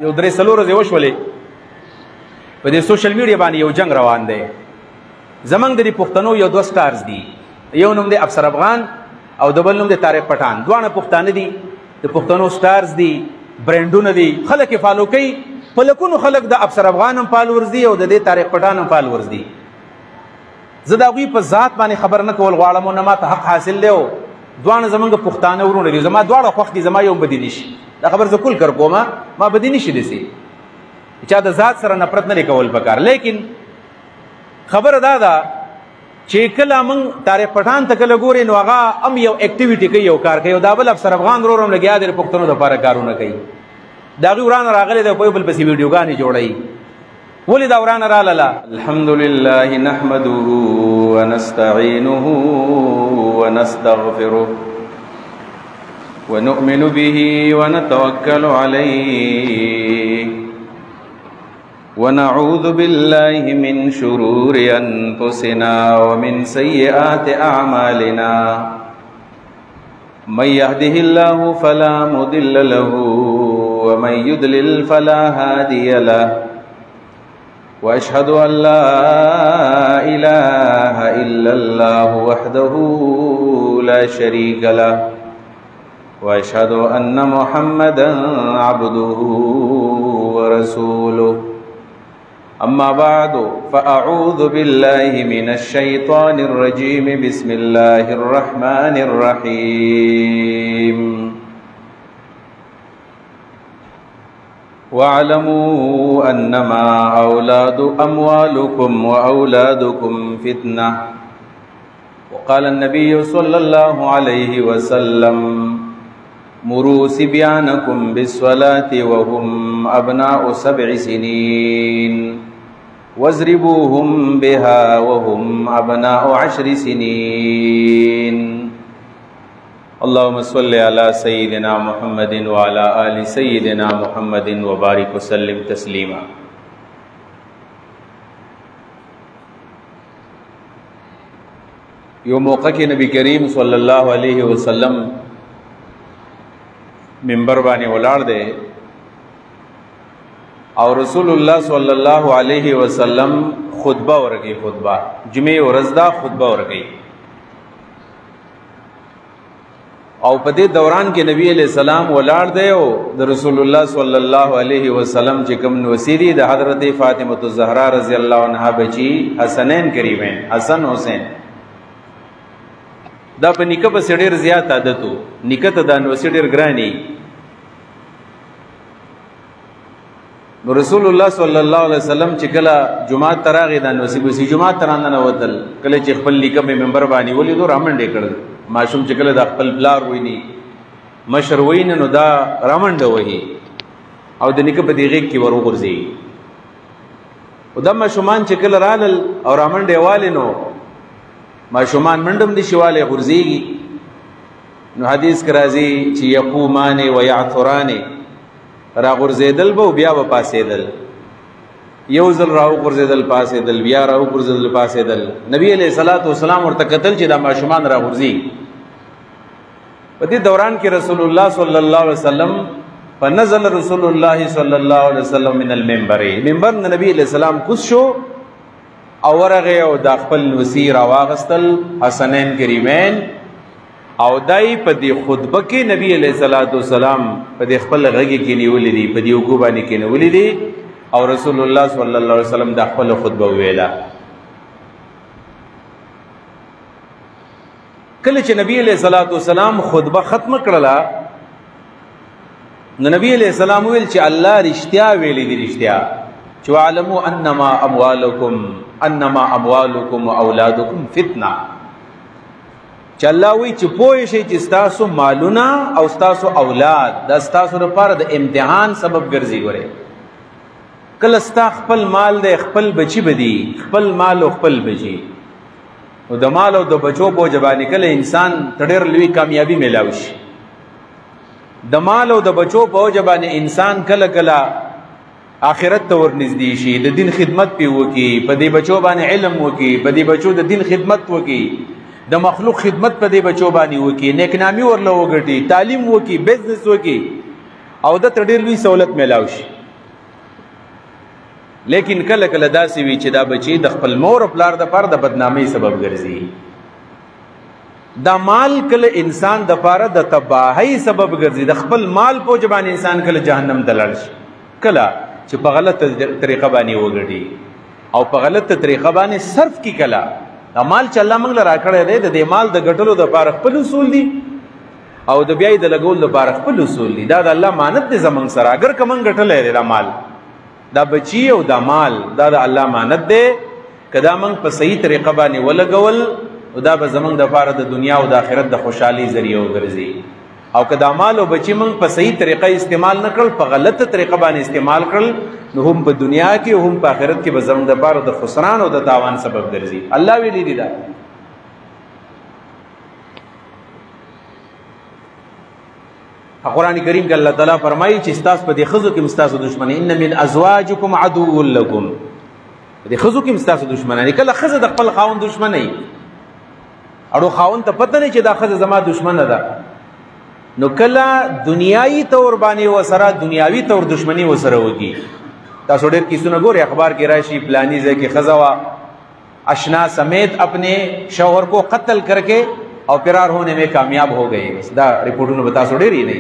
یو درې څلور ورځې وشولې په دې سوشل میډیا باندې یو جنگ روان دی. زمونږ د دې پښتنو یو دوه سټارز دي، یو نوم دی افسر افغان او د بل نوم دی طارق پټان. دواړه پښتانه دي، د پښتنو سټارز دي، برانډونه دي، خلک یې فالو کوي. په لکونو خلک د افسر افغان هم فالورز دي او د دې طارق پټان هم فالورز دي. زه د هغوی په ذات باندې خبر نه کول غواړم او نه ماته حق حاصل دی. او دواړه زمونږ پښتانه ورونه دي، زما دواړه خوښ دي، زما یو بدي نشي. دا خبر زه کول کر کوم، ما بدي نشي دسي چا د ذات سره نفرت نه کول پکار. لیکن خبر دا ده چې کله موږ طارق پټان ته کله ګورې نو هغه هم یو اکټیویټي کوي، یو کار کوي، او دا بل افسر افغان ورور هم لګیا دی د پښتنو دپاره کارونه کوي. د هغوی ورانه راغلی دی په یو بل پسې ویډیوګانې جوړوي. ولې دا ورانه رالاله؟ الحمد لله نحمده ونستعينه ونستغفره ونؤمن به ونتوكل عليه ونعوذ بالله من شرور أنفسنا ومن سيئات أعمالنا من يهده الله فلا مضل له ومن يضلل فلا هادي له وأشهد أن لا إله إلا الله وحده لا شريك له وأشهد أن محمدا عبده ورسوله أما بعد فأعوذ بالله من الشيطان الرجيم بسم الله الرحمن الرحيم واعلموا أنما أموالكم وأولادكم فتنة وقال النبي صلى الله عليه وسلم مروا صبيانكم بالصلاة وهم أبناء 7 سنين واضربوهم بها وهم أبناء 10 سنين. اللهم صل على سيدنا محمد وعلى آل سيدنا محمد وبارك وسلم تسليما. یو موقع کې نبی کریم صلی الله علیه وسلم منبر باندې ولاړ دی او رسول الله صلی الله علیه وسلم خطبه ورکړي. خطبه جمعې ورځ دا خطبه ورکړي او په دې دوران کې نبی علیہ السلام ولاړ دی او د رسول الله صلی الله علیه وسلم چې کوم نوسیری د حضرت فاطمه الزهرا رضی الله عنها بچی حسنین کریمین حسن حسین دا په نیکه په ډېر زیات عادت وو. نیکه ته دا نوسې ډېر ګراني. نو رسول الله صلی الله علیه وسلم چې کله جمعات ته راغی دا نوسې بوسې جمعات ته راننوتل، کله چې خپل نیکه په منبر باندې ولیدو رامنډې کړل. ماشوم چې کله د خپل پلار ویني مشر ویني نو دا رامنډه وهي او د نیکه په دې غېږ کې ور وغورځي. او دا ماشومان چې کله رالل او رامنډې والي نو ماشومان منډم دي شواله غورځيږي. نو حدیث کې راځي چې یقومان و یعثران را غورځېدل به بیا به پاسېدل، یو ځل راو غورځېدل پاسېدل، بیا راو غورځېدل پاسېدل. نبی علیہ الصلوۃ والسلام ورته کتل چې دا ماشومان را غورځي. په دې دوران کې رسول الله صلی الله علیه وسلم فنزل رسول الله صلی الله علیه وسلم من المنبر، منبر نبی علیہ السلام کوز شو او ورغه او د خپل وسیر واغستل حسنین کریمین او دای په دې خطبه کې نبی علیہ الصلوۃ والسلام په دې خپل غږی کې نیولې دي، په دې وګو باندې کې نیولې دي او رسول الله صلی الله علیه وسلم د خپل خطبه ویلا. کله چې نبی علیہ الصلوۃ والسلام خطبه ختم کړله نو نبی علیہ السلام ویل چې الله رښتیا ویلي دي، رښتیا چې علموا انما اموالکم واولادکم فتنه، چې الله وی چې پوه شئ چې ستاسو مالونه او ستاسو اولاد دا ستاسو لپاره د امتحان سبب ګرځي. ګوره کله ستا خپل مال دی خپل بچی بدی، خپل مال او خپل بچی، نو د مال او د بچو په جبانی کله انسان تډیر لوی کامیابی میلاوي شي. د مال او د بچو په جبانی انسان کله کله آخرت ته ورنږدې شي، د دین خدمت پی وکي، په دې بچو باندې علم وکي، په دې بچو د دین خدمت وکي، د مخلوق خدمت په دې بچو باندې وکي، نیکنامي ورله وګټي، تعلیم وکي، بزنس وکي او د تډیر لوی سہولت میلاو شي. لیکن کله کله داسې وي چې دا بچی د خپل مور او پلار د پاره د بدنامۍ سبب ګرځي. دا مال کله انسان د پاره د تباہی سبب ګرځي. د خپل مال په جبان انسان کله جهنم ته لاړ شي کله چې په غلطه طریقه باندې وګړي او په غلطه طریقه باندې صرف کی. کله دا مال چې الله موږ له راکړی دی د دې مال د ګټلو د پاره خپل اصول دي او د بیا د لګول د پاره خپل اصول دي. دا د الله مانت دی زمونږ سره. اگر کوم ګټلې دی دا مال دا بچی او دا مال دا د الله مانت دی. کدا موږ په صحیح طریقه باندې ولګول او دا به زمونږ د پاره د دنیا او د آخرت د خوشحالي ذریعہ وګرځي. او کدا مال او بچی موږ په صحیح طریقه استعمال نکړل په غلطه طریقه باندې استعمال کړل نو هم په دنیا کې او هم په آخرت کې به زموږ د پاره د خسران او د تاوان سبب ګرځي. الله ویلي دی دا. قرآن کریم کې الله تعالی فرمایي چې ستاسو په دې خزو کې ستاسو دشمنی ان من ازواجکم عدو لکم. دې خزو کې ستاسو دشمنی کله خزه د خپل خاوند دشمنی اړو خاوند ته پته نه چې دا خزه زما دشمنه ده نو کله دنیایي تور باندې وسره دنیاوی تور دشمنی وسره وږي. تاسو ډېر کیسونه ګوري اخبار کې راشي پلانی ځای کې خزه وا اشنا سمیت اپنے شوہر کو قتل کر کے اور فرار ہونے میں کامیاب ہو گئے. بس دا رپورټونه به تاسو ډېر نه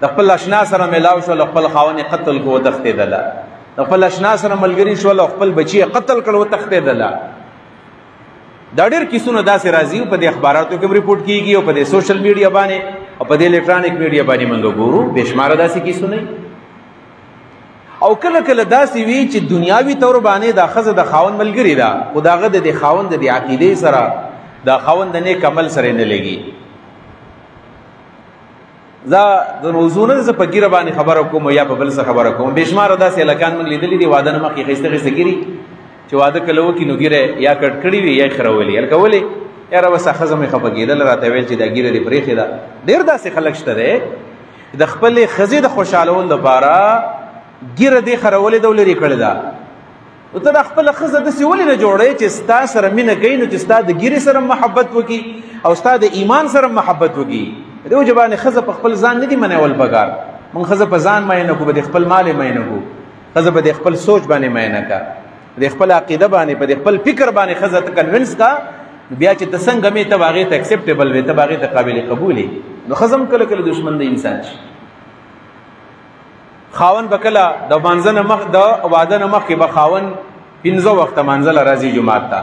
د خپل اشنا سره ملاو شو خپل خاوند قتل کو تختیدله د خپل اشنا سره ملګری شو خپل بچی قتل کړو تختیدله. دا ډېر کیسونه داسې راځي په دې اخباراتو کې رپورټ کیږي او په دې سوشل میډیا باندې او په دې الکترونیک میډیا باندې موږ ګورو بشمار داسې کیسونه. او کله کله داسې وی چې دنیاوی تور باندې دا خزه د خاوند ملګری ده او داغه د خاوند د عقیده سره دا خاوند د نیک عمل سره نه لګي. دا د موضوعونه ز په ګیره باندې خبره کوم یا په بل څه خبره کوم بشمار داسې الکان موږ لیدلې دي واده نه مخې خسته خسته ګيري چې واده کله وکي نو ګیره یا کټ کړی وي یا خرولې الکولې یاره وسه خزه مې خپګیدل راته ویل چې دا ګیره دی پرېخه ده. ډیر داسې خلک شته ده د خپل خزې د خوشالول لپاره ګیره دی خرولې دولري کړل دا او ته خپل خزه د سیولې نه جوړې چې ستا سره مینه کوي نو چې ستا د ګیره سره محبت وکي او ستا د ایمان سره محبت وکي. دیو جبانه خزه په خپل ځان نه دی منول بګار مون خزه په ځان مې نه کو به خپل مال مې نه کو خزه به خپل سوچ باندې مې نه کا د خپل عقیده باندې په خپل فکر باندې خزه ته کنوینس کا بیا چې تسنګ مې ته باغې ته اکسپټیبل وي ته باغې ته قابل قبولي نو خزم کله کله دشمن د انسان شي. خاون بکلا د مانځنه مخ د واده نه مخ کې به خاون 15 وخت منزل راځي جمعه ته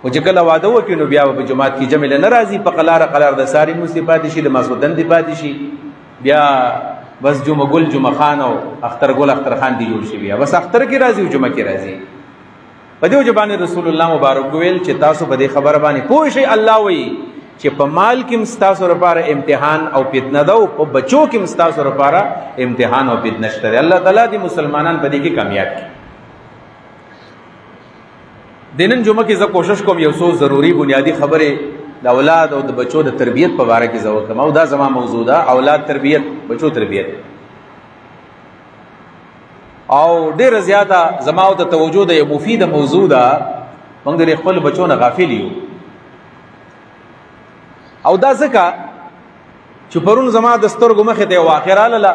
او چې کله واده وکړي نو بیا په جمعه کې جمع نه راځي په قلار د ساری مصیبات شي د مسودن دی پاتې شي بیا بس جمعه ګل جمعه خان او اختر ګل اختر خان دی جوړ شي بیا بس اختر کې راځي او جمعه کې راځي. په دې وجبانه رسول الله مبارک ویل چې تاسو په دې خبر باندې پوه شئ الله وایي چې په مال کې مستاسو لپاره امتحان او فتنه ده او په بچو کې مستاسو لپاره امتحان او فتنه شته. الله تعالی دې مسلمانان په دې کې کامیاب کړي. دینن جمعه کې زه کوشش کوم یو څو ضروری بنیادی خبره د اولاد او د بچو د تربیت په اړه کې زو کوم او دا زما موضوع ده اولاد تربیت بچو تربیت او ډیر زیاته زما او د توجه د یو مفید موضوع ده موږ د خپل بچو نه غافل یو او دا ځکه چې پرون زما د سترګو مخې ته واقعه لاله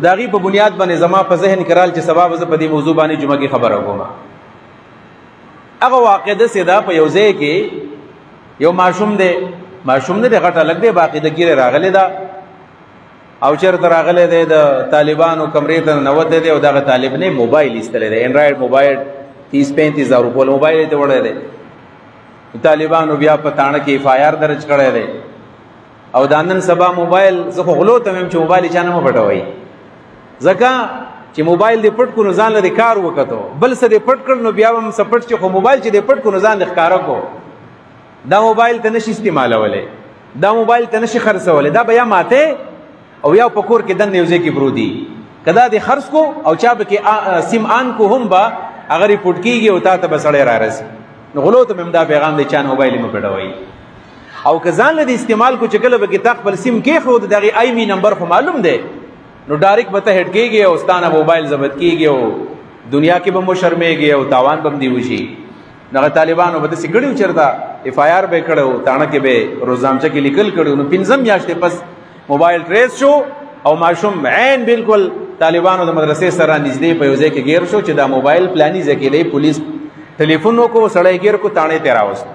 داغي په بنیاد باندې زما په ذهن کې رال چې سبب زه په دې موضوع باندې جمعه کې خبره کوم. هغه واقع د سیدا په یو ځای کې یو ماشوم دی غټه لګ دی باقی د ګیره راغلی دا او چرته راغلی دی د طالبانو کمرې ته نوته دی او دغه طالب نه موبایل ایستلی دی انډرایډ موبایل 30-35 هزار روپیه موبایل ته وړی دی. طالبانو بیا په تاڼه کې اف آی آر درج کړی دی او دا نن سبا موبایل زه خو غلو ته ویم چې موبایل چا نه پټوي ځکه چې موبایل دې پټ کو نو ځان لري کار وکړو بل څه دې پټ کړ نو بیا هم سپټ چې خو موبایل چې دې پټ کو نو ځان ښکارا کو دا موبایل ته نشي استعمالولې دا موبایل ته نشي خرڅولې دا بیا ماته او یا پکور کې دنه یوځي کې برودي کدا دې خرڅ کو او چا به کې سیم آن کو هم با اگر پټ کیږي او تا ته بسړې را رسي نو غلو ته ممدا پیغام دې چا موبایل مې پټوي او کزان لدی استعمال کو چکل به کې تخبل سیم کې خو دغه آی می نمبر خو معلوم دی نو ډایرک به ته هټ کېږي او ستانه موبایل ضبط کېږي او دنیا کې به مو شرمېږي او تاوان به دی وشي. دغه طالبانو به داسې کړي چېرته اف آی آر به یې کړی تاڼه کې به روزنامچه کې لیکل کړي نو 15 میاشتې پس موبایل ټریس شو او ماشوم عین بالکل طالبانو د مدرسې سره نږدې په یو ځای کې ګیر شو چې دا موبایل پلاني ځای کې دی پولیس ټلیفون وکړو سړی ګیر کو تاڼې ته راوست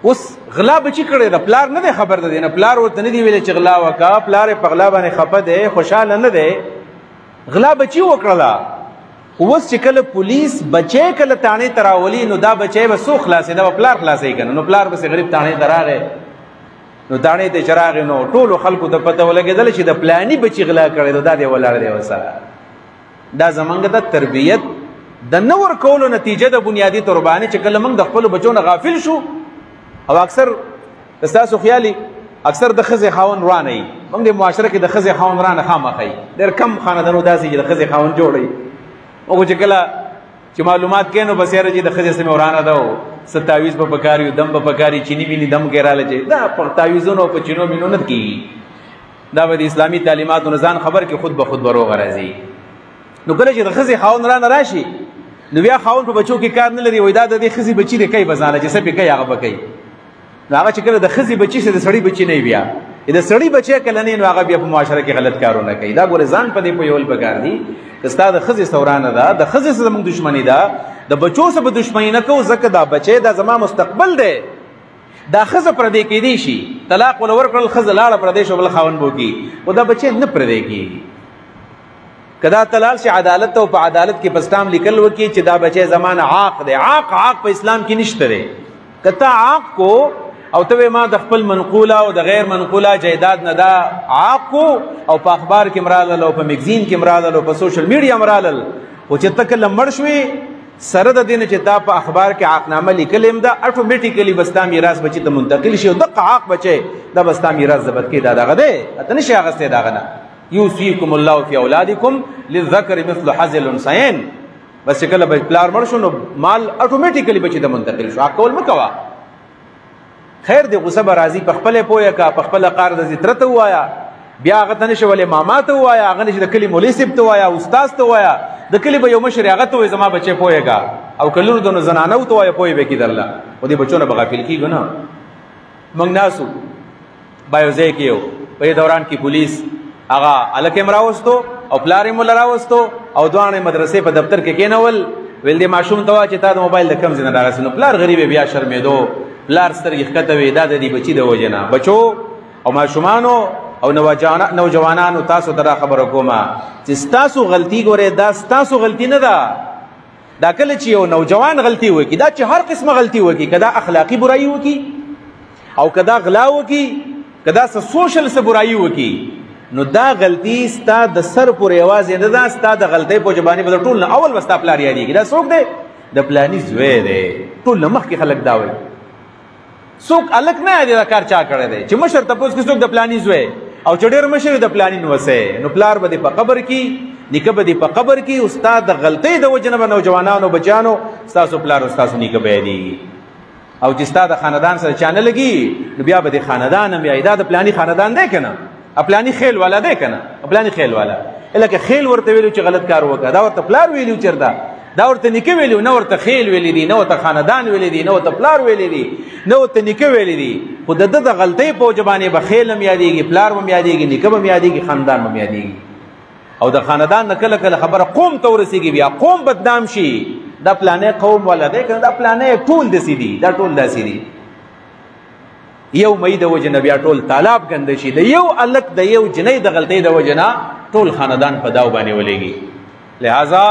اوس غلا بچی کړی د پلار نه دی خبر ده نه پلار ورته نه دی ویلی چې غلا وکړه پلار په غلا باندې خفه دی خوشحاله نه دی غلا بچی وکړله اوس چې کله پولیس بچی کله تاڼې ته راولي نو دا بچی به څوک خلاصوي دا به پلار خلاصوي که نه نو پلار پسې غریب تاڼې ته راغی نو تاڼې ته چې راغی نو ټولو خلکو ته پته ولګېدله چې د پلاني بچي غلا کړی نو دا دی ولاړ دی ورسره دا زمونږ د تربیت د نه ورکولو نتیجه د بنیادي طور باندې چې کله موږ د خپلو بچو نه غافل شو او اکثر ستاسو خیالي اکثر د ښځې خاوند روانه وي موږ د معاشره کې د ښځې خاوند رانه خامخه وي ډېر کم خاندانو داسې چې د ښځې خاوند جوړوي موږ چې کله چې معلومات کوي نو بس یاره چې د ښځې سمې ورانه ده او څه تعویض به پکار وي دم به پکار وي چیني ویني دم کې راله چې دا په تعویضونو په چینو مینو نه کېږي دا به د اسلامي تعلیماتو نه ځان خبر کې خود به خود به روغه راځي نو کله چې د ښځې خاوند رانه راشي نو بیا خاوند په بچو کې کار نه لري وایي دا د دې ښځې بچي دی کوي به ځانله چې څه پې کوي هغه به کوي نو هغه چې کله د ښځې بچي سه د سړي بچي نه بیا د سړي بچی کله نه نو هغه بیا په معاشره کې غلط کارونه کوي دا ګوره ځان په دې پوهول پکار دي که ستا د ښځې سورانه ده د ښځې سره زموږ دښمني ده د بچو سره به دښمني نه کوو ځکه دا بچی دا زما مستقبل دی دا ښځه پردی کېدی شي طلاق ول ورکړل ښځه لاړه پردی شو بل خاوند به وکړي خو دا بچی نه پردی کېږي که دا طلاق شي عدالت ته او په عدالت کې په سټام لیکل وکړي چې دا بچی زمانه عاق دی عاق په اسلام کې نشته دی که تا عاق کو او ته ما د خپل منقوله او د غیر منقوله جایداد نه دا عاق کو او په اخبار کې مرالل او په میگزین کې مرالل او په سوشل میډیا مرالل او چې ته کله مړ شوې سره د دې نه چې تا په اخبار کې عاقنامه لیکلې ده اټومیټیکلی به ستا میراث بچي ته منتقل شي او دغه عاق بچی دا به ستا میراث ضبط کړي دا دغه دی ته نشي اخیستی د هغه نه یوصیکم الله فی اولادکم للذکر مثل حظ الانثیین بس چې کله به پلار مړ شو نو مال اټومیټیکلی بچي ته منتقل شو عاق کول مه کوه خیر دی غصه به راځي په خپله پوهه که په خپله قار د زیتره ته ووایه بیا هغه ته نه شي ولې ماما ته ووایه هغه نه شي د کلي مولي صاحب ته ووایه استاذ ته ووایه د کلي به یو مشر هغه ته وایي زما بچی پوهېږه او که لور د نو زنانو ته وایه پوهې به کي درله خو دې بچو نه به غافل کېږو نه موږ ناسو با یو ځای کې یو په دې دوران کې پولیس هغه هلک یې راوستو او پلار یې موله راوستو او دواړه مدرسې په دفتر کې کېنول ویل دې ماشوم ته وایه چې تا د موبایل د کوم ځای نه راغستې نو پلار غریب بیا شرمېدو پلار سترګې ښکته وې دا د دې بچي د وجې نه بچو او ماشومانو او نوجوانانو تاسو ته دا خبره کومه چې ستاسو غلطي ګورئ دا ستاسو غلطي نه ده دا کله چې یو نوجوان غلطي وکړي دا چې هر قسمه غلطي وکړي که دا اخلاقي برایي وکړي او که دا غلا وکړي که دا څه سوشل څه برایي وکړي نو دا غلطي ستا د سر پورې یوازې نه ده ستا د غلطۍ په وجه باندې به د ټول نه اول به ستا پلار یادېږي دا څوک دی د پلاني زوی دی ټول نه مخکې خلک دا وایي څوک الک نه یادې دا کار چا کړی دی چې مشر تپوس کې څوک د پلاني زوی او چې ډېر مشر د پلاني نوسی نو پلار به دې په قبر کې نیکه به دې په قبر کې استاد د غلطۍ د وجې نه به نوجوانانو بچیانو ستاسو پلار او ستاسو نیکه به یادېږي او چې ستا د خاندان سره چا نه لګي نو بیا به دې خاندان هم وایي دا د پلاني خاندان دی که نه پلاني خیل والا دی که نه پلاني خیل والا لکه خیل ورته ویلو چې غلط کار وکړه دا ورته پلار ویلو چېرته دا ورته نیکه ویلي نه ورته خیل ویلی دي نه ورته خاندان ویلی دي نه ورته پلار ویلی دي نه ورته نیکه ویلی دي خو د ده د غلطۍ په وجه باندې به خیل هم یادېږي پلار به هم یادېږي نیکه به هم یادېږي خاندان به هم یادېږي او د خاندان نه کله کله خبره قوم ته ورسېږي بیا قوم بدنام شي دا پلانی قوم والا دی که دا پلانی ټول داسې دي دا ټول داسې دي یو مئی د وجه نه بیا ټول تالاب ګنده شي د یو الک د یو جنۍ د غلطۍ د وجه نه ټول خاندان په داو باندې ولېږي لہذا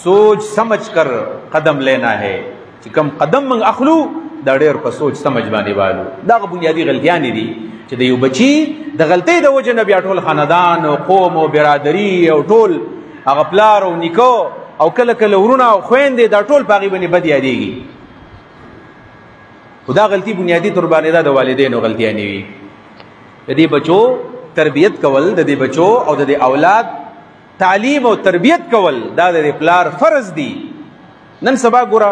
سوچ سمجھ کر قدم لینا ہے چې کم قدم من اخلو دا ډېر په سوچ سمجھ باندې والو دا بنیادی غلطیانې دي چې د یو بچي د غلطۍ د وجه نه بیا ټول خاندان او قوم او برادري او ټول هغه پلار او نیکه او کله کله ورونه او خویندې دا ټول په هغې باندې بد یادېږي خو دا غلطي بنیادي طور باندې دا د والدینو غلطیانې وي د دې بچو تربیت کول د دې بچو او د دې اولاد تعلیم او تربیت کول دا د پلار فرض دي نن سبا ګوره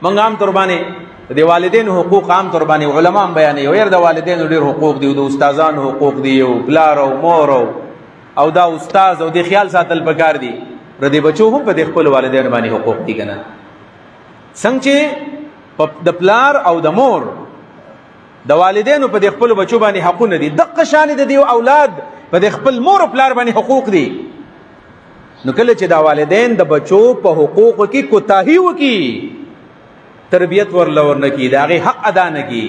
موږ عام طور باندې د والدینو حقوق عام طور باندې علما هم بیانوي ویل د والدینو ډېر حقوق دي او د استادانو حقوق دي او پلار او مور او دا استاد او د خیال ساتل پکار دي پر دې بچو هم په خپل والدینو باندې حقوق دي کنه څنګه چې د پلار او د مور د والدینو په خپل بچو باندې حقونه دي دغه شان د دې اولاد په د خپل مور او پلار باندې حقوق دي. نو کله چې دا والدین د بچو په حقوقو کې کوتاهي وکړي، تربیت ورله ورنکړي، د هغې حق ادا نه کړي،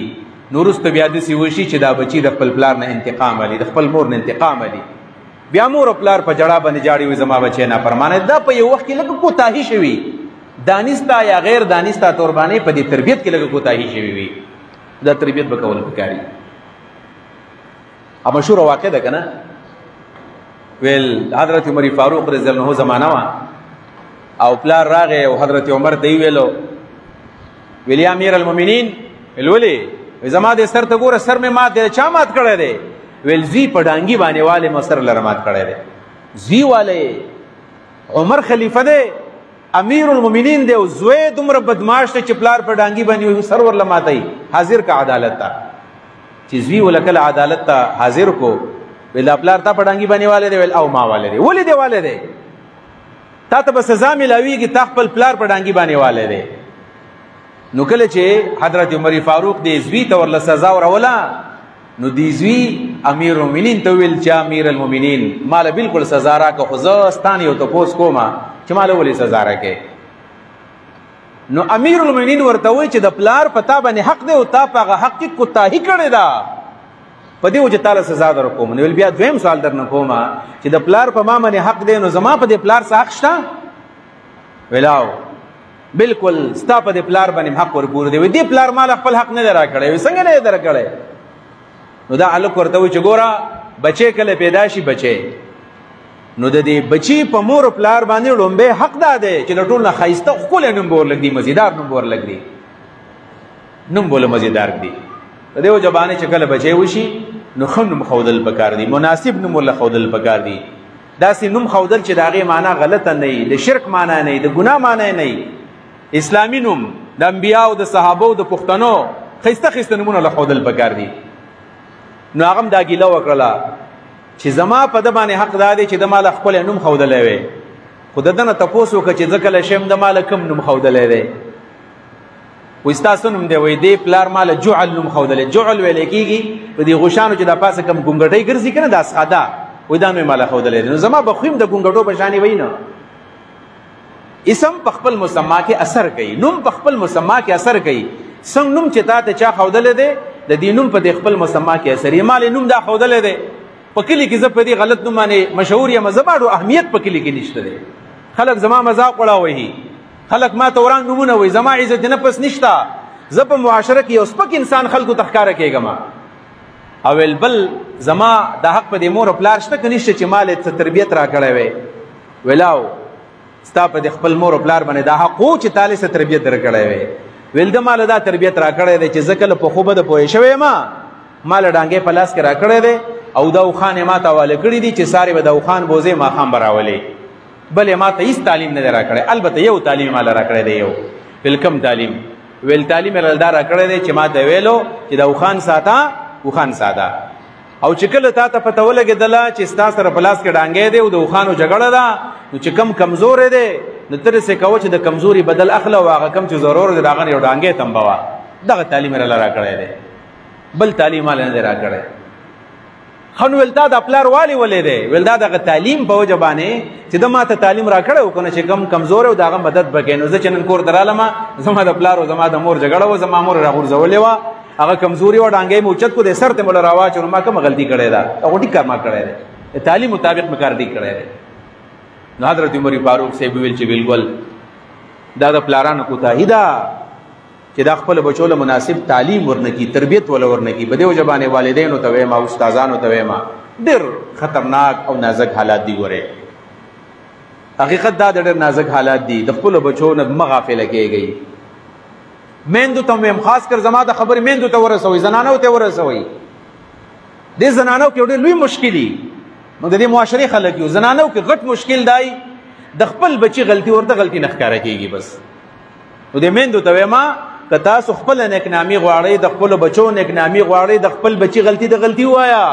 نو وروسته بیا داسې وشي چې دا بچي د خپل پلار نه انتقام علي، د خپل مور نه انتقام علي. بیا مور او پلار په جړه باندې جاړي وي زما بچی نافرمانه. دا په یو وخت کې لږه کوتاهي شوي، دانسته یا غیر دانسته طور باندې په دې تربیت کې لږه کوتاهي شوي وي. دا تربیت به کول پکاري. ا مشهوره واقع ده که نه؟ ویل حضرت عمر فاروق رضی الله عنه زمانه وه او پلار راغی او حضرت عمر ته یې ویلو، ویل یا امیر المؤمنین، ویل ولې؟ زما دې سر ته ګوره، سر مې مات دی. چا مات کړی دی؟ ویل زوی په ډانګي باندې والې ما سر لره مات کړی دی. زوی والی عمر خلیفه دی، امیر المؤمنین دی، او زوی دومره بدماش دی چې پلار په ډانګي باندې سر ورله ماتوي. حاضر که عدالت ته چې زوی ولکه عدالت ته حاضر کو، ویل دا پلار تا په ډانګي باندې والی دی؟ ویل او ما والی دی. ولې دی والی دی؟ تا ته به سزا میلاویږي، تا خپل پلار په ډانګي باندې والی دی. نو کله چې حضرت عمر فاروق دی زوی ته ورله سزا وروله، نو دی زوی امیر المؤمنین ته ویل چې امیر المؤمنین ماله بالکل سزا راکړه، خو زه ستانه یو تپوس کومه چې ماله ولې سزا راکړې. نو امیر المؤمنین ورته وایي چې د پلار په تا باندې حق دی او تا په هغه حق کې کوتاهي کړې ده، په دې وجه تاله سزا در کوم. نو ویل بیا دویم سوال درنه کومه چې د پلار په ما باندې حق دی، نو زما په دې پلار څه حق شته؟ ویل او بالکل ستا په دې پلار باندې حق ورپور دی. وایي دې پلار مال خپل حق نه دی راکړی. وایي څنګه نه دی درکړی؟ نو دا هلک ورته وایي چې ګوره بچی کله پیدا شي بچی، نو د دې بچی په مور او پلار باندې لومبی حق دا دی چې د ټول نه ښایسته ښکلی نوم به ورلږدي، مزیدار نوم به ورلږدي، نوم به له مزیدار ږدي. په دې وجه باندې چې کله بچی وشي نو ښه نوم ښودل پکار دي، مناسب نوم ورله ښودل پکار دي. داسې نوم ښودل چې د هغې معنا غلطه نه وي، د شرک معنا نه وي، د ګناه معنا نه وي. اسلامي نوم د انبیاو د صحابو د پښتنو ښایسته ښایسته نومونه له ښودل پکار دي. نو هغه هم دا ګیله وکړله چې زما په ده باندې حق دا دی چې د ماله ښکلی نوم ښودلی وی، خو د ده نه تپوس وکړه چې زه کله شیم د ماله کوم نوم ښودلی دی. وایي ستا څه نوم دی؟ وایي دې پلار ماله جعل نوم ښودلی. جعل ویلی کېږي په دې غوشانو چې دا پاسه کوم ګونګټۍ ګرځي که نه، دا سخاده، وایي دا نوم یې ماله ښودلی دی. نو زما به خویم د ګونګټو په شانې وایي نه. اسم په خپل مسما کې اثر کوي، نوم په خپل مسما کې اثر کوي. څنګه نوم چې تا ته چا ښودلی دی، د دې نوم په دې خپل مسما کې اثر یې. مالې نوم دا ښودلی دی، په کلي کې زه په دې غلط نوم باندې مشهور یم، زه باډو اهمیت په کلي کې نشته دی. خلک زما مذاق وړاوهي، خلک ما ته وران نومونه وایي، زما عزت نفس نشته، زه په معاشره کې یو سپک انسان خلکو ته ښکاره کېږم. او ویل بل زما د حق په دې مور او پلار شته که نشته چې ما له څه تربیت راکړی وی؟ ویل او ستا په دې خپل مور او پلار باندې دا حق و چې تا له څه تربیت درکړی وی. ویل ده ما له دا تربیت راکړی دی چې زه کله په خوبه د پوهې شوی یم، ما له ډانګې په لاس کې راکړی دی او دا اوښان یې ما ته حواله کړي دي چې سارې به د اوښان بوزې ماښام به راولې، بل یې ما ته هېڅ تعلیم نه دی راکړی. البته یو تعلیم یې ما له راکړی دی. یو ویل کوم تعلیم؟ ویل تعلیم یې دا راکړی دی چې ما ته ویلو چې د اوښان ساته، اوښان ساته، او چې کله تا ته پته ولګېدله چې ستا سره په لاس کې ډانګی دی او د اوښانو جګړه ده، نو چې کم کمزوری دی نو ته داسې کوه چې د کمزوري بدل اخله او هغه کم چې ضرور دی د هغه نه یو ډانګی تمبوه. دغه تعلیم یې راله راکړی دی، بل تعلیم ماله نه دی راکړی. ښه نو ویل تا د پلار والي ولې دی؟ ویل دا دغه تعلیم په وجه باندې چې ده ما ته تعلیم راکړی و که نه چې کم کمزوری و د هغه مدد به کوې. نو زه چې نن کور ته رالم، زما د پلار او زما د مور جګړه وه، زما مور یې راغورځولې وه، هغه کمزوري وه، ډانګی مې اوچت کړو، د سر ته مې له راواچو. نو ما کومه غلطي کړې ده؟ هغه ټیک کار ما کړی دی، د تعلیم مطابق مې کار ټیک کړی دی. نو حضرت عمر فاروق صاحب ویل چې بالکل دا د پلارانو کوتاهي ده چې دا خپل بچو له مناسب تعلیم ورنکي، تربیت ولا ورنکي. په دې وجه باندې والدینو ته وایم او استادانو ته وایم ډېر خطرناک او نازک حالات دي. ګورئ حقیقت دا ډېر نازک حالات دي، د خپلو بچو نه مه غافله کېږئ. میندو ته وایم، خاص کر زما د خبرې میندو ته ورسوئ، زنانو ته ورسوئ. دې زنانو کې ډېر لوی مشکل دي، نو د دې معاشرې خلک یو زنانو کې غټ مشکل دی د خپل بچي غلطي ورته غلطي نه ښکاره کېږي. بس نو دې میندو ته وایم که تاسو خپله نیکنامي غواړئ، د خپلو بچو نیکنامي غواړئ، د خپل بچي غلطي د غلطي ووایه.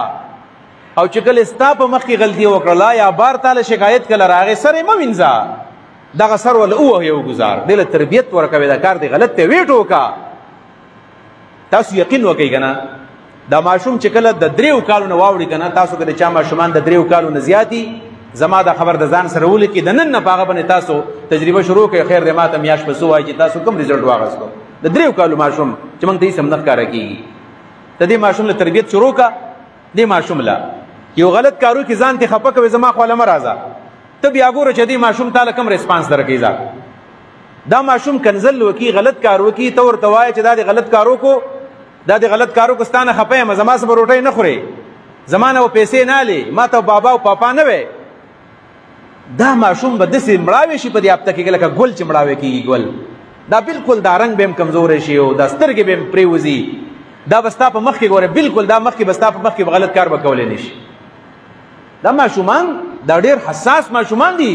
او چې کله ستا په مخ کې غلطي وکړله یا بار تاله شکایت کله راغی، سر یې مه وینځه، دغه سر وله ووهې وګزار، دې له تربیت ورکوې، دا کار دی غلط دی، ویټ وکړه. تاسو یقین وکئ که نه، دا ماشوم چې کله د 3 کالو نه واوړي کنه تاسو کله چا ماشومان د 3 کالو نه زیاتی زما دا خبر د ځان سره ولیکي د نن نه پاغه باندې تاسو تجربه شروع کړئ خیر دې ماته میاش پسو وای چې تاسو کوم رزلټ واغستو د 3 کالو ماشوم چې موږ ته یې سم نه ښکارا کیږي د دې ماشوم له تربیت شروع کا دې ماشوم لا یو غلط کارو کې ځان ته خپه کوي زما خو لمر راځه ته بیا ګوره چې دې ماشوم تعالی کوم ریسپانس درکې دا ماشوم کنزل وکي غلط کار وکي ته ورته وای چې دا د غلط کارو کو دا د غلط کارو کو ستانه خپه یم زما سره روټي نه خوري زمانه او پیسې نه لې ما ته بابا او پاپا نه وي دا ماشوم به دسي مړاوي شي په دې هفته کې لکه ګل چې مړاوي کیږي ګل دا بالکل دا رنگ بهم کمزور شي او دا سترګې بهم پریوزي دا بستا په مخ کې ګوره بالکل دا مخ کې بستا په مخ کې غلط کار وکولې نشي دا ماشومان دا ډېر حساس ماشومان دي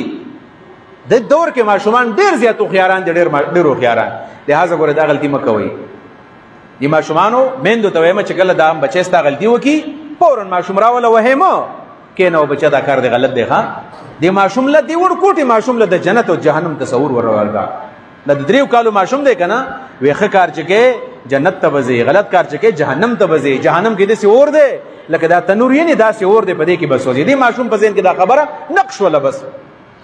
د دور کې ماشومان ډېر زیات خياران دي ډېر خياران لہذا ګوره دا غلطي مکوئ دي ماشومانو مندو ته وایم چې کله دا بچی ستا غلطي وکي فورن ماشوم راوله وهمه کینو بچا دا کار دی غلط دی ها دی ماشوم له دی ور کوټي ماشوم له د جنت او جهنم تصور ورولګه د 3 کالو ماشوم دی کنه ویخه کار چکه جنت ته وځي غلط کار چکه جهنم ته وځي جهنم کې د سی اور دی لکه دا تنور یې نه دا سی اور دی په دې کې بس وځي دی ماشوم په ذهن کې دا خبره نقش ولا بس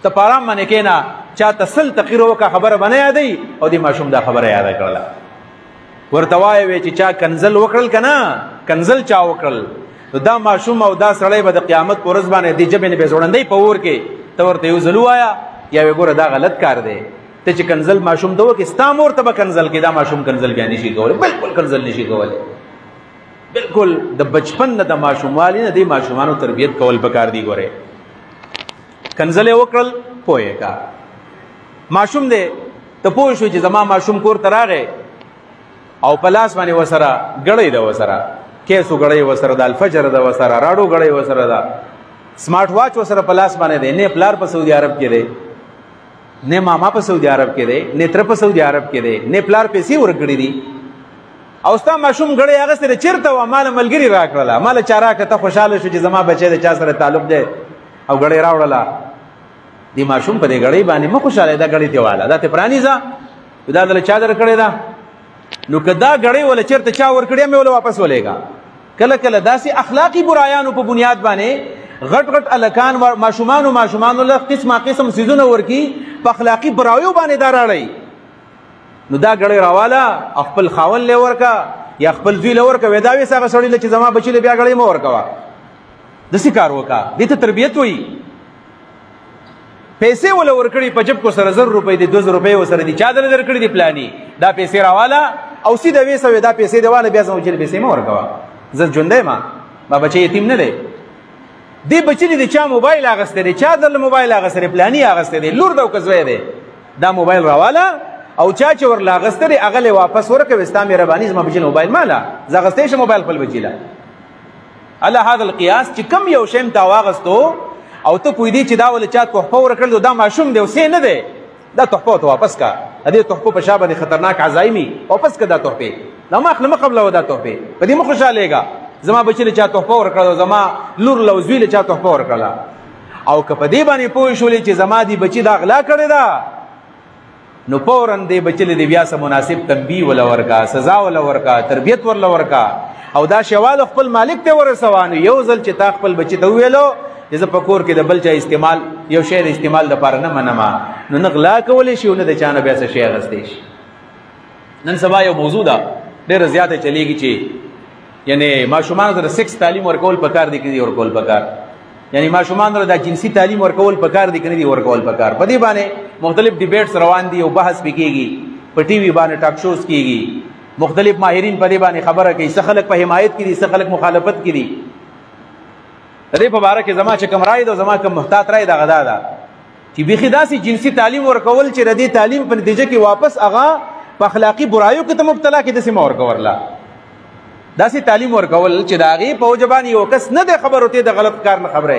ته پارام باندې کینا چا تسل تقریر وکا خبره بنه یادی او دی ماشوم دا خبره یاد کړله ورته وایي چې چا کنزل وکړل کنه کنزل چا وکړل دا ماشوم او دا سړی به د قیامت پر ورځ باندې د جبې نه به زوړندې په ور کې ته ورته یو ځلو آیا یا وګوره دا غلط کار دی ته چې کنزل ماشوم ته وکي ستا مور ته به کنزل کې دا ماشوم کنزل بیا نشي کولی بالکل کنزل نشي کولی بالکل د بچپن نه د ماشوموالي نه د ماشومانو تربیت کول پکار دی ګوره کنزل وکړل پوهه کا ماشوم دې ته پوه شو چې زما ماشوم کور ته راغی او پلاس باندې وسره غړې ده وسره کیسو غړې وسره د الفجر ده وسره راډو غړې وسره ده سمارټ واچ وسره پلاس باندې ده نه پلار په سعودي عرب کې ده نه ماما په سعودي عرب کې ده نه تر په سعودي عرب کې ده نه پلار پیسې ورګړې دي او ستا ماشوم غړې هغه سره چیرته و مال ملګری راکړه مال چارا کته خوشاله شو چې زما بچی د چا سره تعلق ده او غړې راوړله دی ماشوم په دې غړې باندې مخ خوشاله ده غړې دیواله دا ته پرانی ځه دا دل چا در کړې ده نو کدا غړې ولا چیرته چا ور کړې مې ولا واپس ولېګا کله کله داسې اخلاقی برایانو په بنیاد باندې غټ غټ الکان ماشومان له قسم سيزونه ورکی په اخلاقی برایو باندې دراړي نو دا غړې راواله خپل خاون له ورکا یا خپل زوی له ورکا وداوي څنګه سړی چې زما بچی له بیا غړې مو ورکوا دسی کار وکا دې ته تربيت وای پیسې ولا ورکړي په جب کو سره 1000 روپۍ دي 2000 روپۍ وسره دي چا درکړي دي پلاني دا پیسې راواله او سیده وېسوي دا پیسې دیواله بیا زموږ چې پیسې مو ورکوا زه ژوندې ما بچی یتیم نه دی دی بچی دی چا موبایل اغسته دی چا دل موبایل اغسته پلاني اغسته دی لور دا کوزوي دی دا موبایل راواله او چا چې ور لاغسته دی اغله واپس ورکوي اسلامي رباني زما بچی موبایل مالا زغسته شه موبایل خپل بچیلا الله هذا القياس چې کم یو شیم تا واغستو او ته پوی دی چې دا ول چا تحفه ورکړل دا ماشوم دی وسې نه دی دا تحفه واپس کا دې تحفه په شابه خطرناک عزایمی واپس کا دا تحفه دا ما خپل قبل ودا تحفه په دې مخ خوشالهګا زما بچی له چا تحفه ورکړل زما لور له وزوی له چا تحفه ورکړل او که په دې باندې پوه شولې چې زما دی بچی دا غلا کړی دا نو پورن دې بچی له بیا سم مناسب تنبیه ولا ورکا سزا ولا ورکا تربیت ورلا ورکا او دا شوال خپل مالک ته ورسوانو یو ځل چې تا خپل بچی ته ویلو چې په کور کې د بل چا استعمال یو شی د استعمال د پاره نه منما نو نغلا کولې شي نه د چانه بیا څه شی غستې شي نن سبا یو موضوع ده ډېر زیاته چلیږي چې یعنی ماشومان د سکس تعلیم ورکول پکار دي کړي ورکول پکار یعنی ماشومان د جنسي تعلیم ورکول پکار دي کړي ورکول پکار په دې باندې مختلف ډیبیټس روان دي او بحث وکيږي په ټي وي باندې ټاک شوز کیږي مختلف ماهرین په دې باندې خبره کوي څه خلک په حمایت کوي څه خلک مخالفت کوي دې په باره کې زما چې کوم رائے د زما کوم محتاط رائے د غدا ده چې بيخي داسې جنسي تعلیم ورکول چې ردی تعلیم په نتیجه کې واپس اغا په اخلاقی برایو کې ته مبتلا کې د سیمه ورکورلا داسې تعلیم ورکول چې داغي په وجبان یو کس نه د خبر ہوتی د غلط کار نه خبره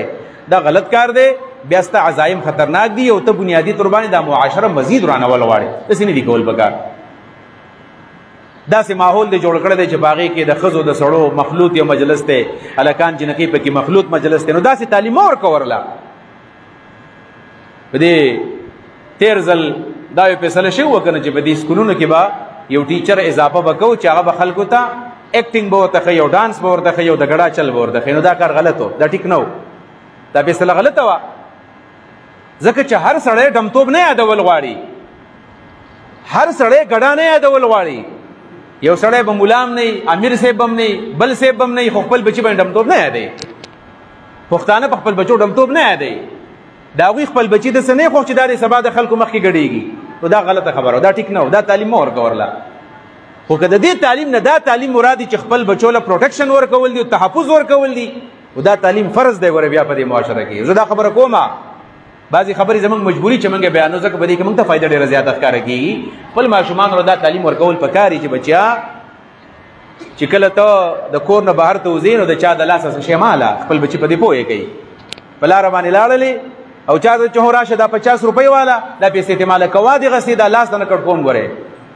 دا غلط کار دی بیا ست عزایم خطرناک دي او ته بنیادی تور باندې د معاشره مزید رانه ول واړي داسې نه دی کول بګار داسې ماحول دی جوړ کړی دی چې باغی کې د خزو د سړو مخلوط یو مجلس ته الکان جنکی په کې مخلوط مجلس ته نو داسې تعلیم ورکورلا بده تیرزل دا یو فیصله شو وکنه چې په دې سکولونو کې با یو ټیچر اضافه وکاو چې هغه خلکو ته اکټینګ به ورته ښیي او ډانس به ورته ښیي او د ګډا چل به ورته ښیي، نو دا کار غلط و، دا ټیک نه و، دا فیصله غلطه وه. ځکه چې هر سړی ډمتوب نه یادول غواړي، هر سړی ګډا نه یادول غواړي. یو سړی به ملام نه وي، امیر صاحب هم نه وي، بل صاحب هم نه وي، خو خپل بچي باندې ډمتوب نه یادوي. پښتانه په خپل بچو ډمتوب نه یادوي، د هغوی خپل بچي داسې نه خوښ چې دا د سبا د خلکو مخکې ګډېږي. نو دا غلطه خبره و، دا ټیک نه و، دا تعلیم مه ورکورله. خو که د دې تعلیم نه دا تعلیم مراد دي چې خپل بچو له پروټیکشن ورکول دي او تحفظ ورکول دي، او دا تعلیم فرض دی ګوره بیا په دې معاشره کې. زه دا خبره کومه، بعضې خبرې زموږ مجبوري چې موږ یې بیانو، ځکه په دې کې موږ ته فایده ډېره زیاته ښکاره کېږي. خپل ماشومانو له دا تعلیم ورکول پکار دي چې بچیا چې کله ته د کور نه بهر ته وځې نو د چا د لاسه څه شی مه اله، خپل بچي په دې پوهې کوي. په لاره باندې لاړلې او چا ته چې هو راشه دا 50 روپۍ والا دا پیسې دې ماله کوه دغسې دا لاس ته نه کټ کوم ګورې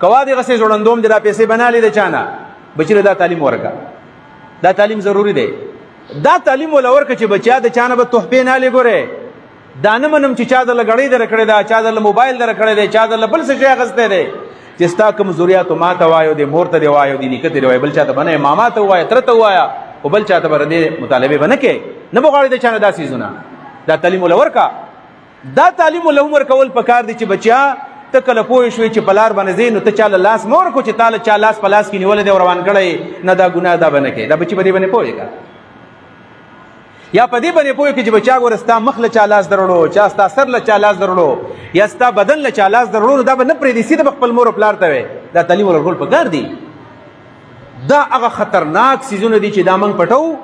کوه دغسې زوړندوم دې دا پیسې بنالې د چا نه. بچي له دا تعلیم ورکړه، دا تعلیم ضروري دی. دا تعلیم وله ورکړه چې بچیا د چا نه به تحفې نه الې ګورې. دا نه منم چې چا درله ګړۍ در کړې ده، چا درله موبایل در کړی دی، چا درله بل څه شی اخیستی دی. چې ستا کوم ضروریاتو ما ته وایو، د مور ته دې وایو، د نیکه ته دې وایو، بل چا ته به نه ماما ته ووایه، تره ته ووایه، خو بل چا ته به دې مطالبې به نه کوې، نه به غواړې د چا نه دا څیزونه. دا تعلیم وله ورکړه. دا تعلیم وله هم ورکول پکار دی چې بچیا ته کله پوه شوې چې په لار باندې ځې نو ته چا له لاس مه ورکړو چې تا له چا لاس په لاس کې نیولی دی او روان کړی نه، دا ګناه دا به نه کوې. دا بچي به دې باندې پوهې که یا په دې باندې پوهې کړي چې بچا ګوره ستا مخ له چا لاس درړو، چا ستا سر له چا لاس درړو، یا ستا بدن له چا لاس درړو، نو دا به نه پرېږدي، سیده به خپل مور او پلار ته وایي. دا تعلیم ورکول پکار دی. دا هغه خطرناک څیزونه دي چې دا موږ پټو،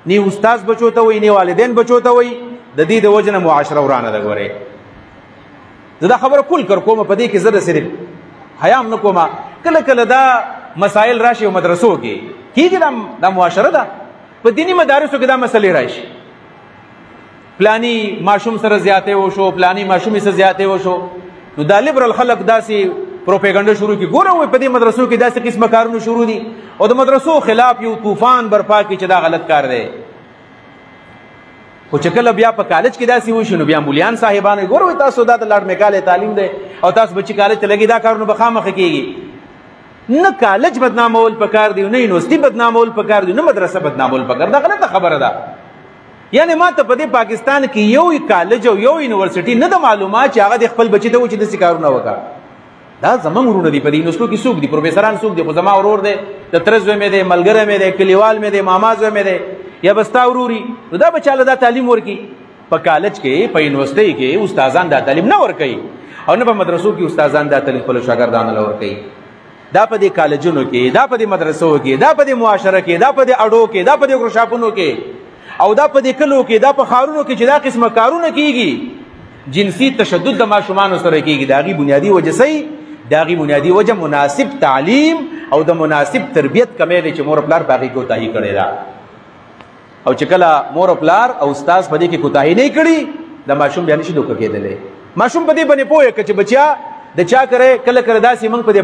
نه استاد بچو ته وایي، نه والدین بچو ته وایي. د دې د وجې نه معاشره ورانه ده. ګورې زه دا خبره کول کومه، په دې کې زه د صرف حیا هم نه کومه. کله کله دا مسایل راشي او مدرسو کې کېږي، دا معاشره ده. په دیني مدارسو کې دا مسلې راشي، پلانی ماشوم سره زیاتې وشو، پلانی ماشومې سره زیاتې وشو، نو دا لیبرل خلک داسې پروپیګنډه شروع کړي. ګوره وایي په دې مدرسو کې داسې قسمه کارونه شروع دي او د مدرسو خلاف یو طوفان برپا کړي چې دا غلط کار دی. خو چې کله بیا په کالج کې داسې وشي نو بیا مولیان صاحبانو ګوره وایي تاسو دا د لاډ میکالې تعلیم دی او تاسو بچي کالج ته لګي، دا کارونه به خامخا کېږي. نه کالج بدنامول پکار دی، نه یونیورسټي بدنامول پکار دی، نه مدرسه بدنامول پکار. دا غلطه خبره ده. یعنی ما ته په دې پاکستان کې یو کالج او یو یونیورسټي نه د معلومات چې هغه د خپل بچي ته و چې داسې کارونه وکړه. دا زموږ ورونه دي. په دې یونیورسټو کې څوک دي؟ پروفیسران څوک دي؟ خو زما ورور دی، د تره زوی مې دی، ملګری مې دی، کلیوال مې دی، ماما زوی مې دی، یا به ستا وروري. نو دا به چاله دا تعلیم ورکړي. په کالج کې په یونیورسټۍ کې استادان دا تعلیم نه ورکوي او نه په مدرسو کې استادان دا تعلیم خپلو شاګردانو له ورکوي. دا په دې کالجونو کې، دا په دې مدرسو کې، دا په دې معاشره کې، دا په دې اډو کې، دا په دې ورکشاپونو کې او دا په دې کلو کې، دا په ښارونو کې چې دا قسمه کارونه کېږي، جنسي تشدد د ماشومانو سره کېږي. د هغې بنیادي وجه څه د هغې بنیادي وجه مناسب تعلیم او د مناسب تربیت کمی دی چې مور پلار په هغې کوتاهي کړې ده. او چې کله مور پلار او استاد په دې کې کوتاهي نه کړي، د ماشوم بیا نشي دوکه کېدلی. ماشوم په دې باندې پوهه کړه چې بچیا د چا کرے کله کله داسې موږ په دې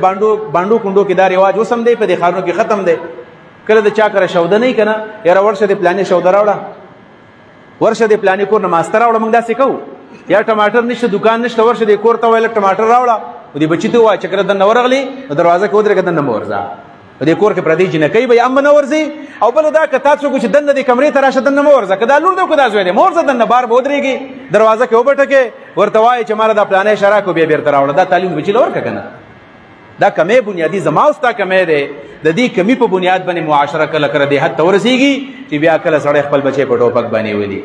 باندو کونډو کې دا رواج اوس هم دی، په دې ښارونو کې ختم دی. کله د چا کرے شوده نه که نه، یاره ورشه د پلانې شوده راوړه، ورشه د پلانې کور نه ماسته راوړه. موږ داسې کوو. یا ټماټر نشته، دکان نشته، ورشه د کور ته ویل ټماټر راوړه، او دې بچي ته ووایه چې کله دننه ورغلې نو دروازه کې ودرېږه، دننه مه ورځه. په دې کور کې پردۍ جینکۍ به هم نه ورځي. او بله دا که تا څوک چې دننه دې کمرې ته راشه دننه مه ورځه، که دا لور دی او که دا زوی دی، مه ورځه دننه، بار به ودرېږي، دروازه کې وبټکې، ورته وایې چې ما له دا پلانۍ اشاره کو بیا بېرته راوړه. دا تعلیم بچي له ورکړه که نه. دا کمی بنیادي زما او ستا کمی دی. د دې کمی په بنیاد باندې معاشره کله کله دې حد ته ورسېږي چې بیا کله سړی خپل بچی په ټوپک باندې ولي.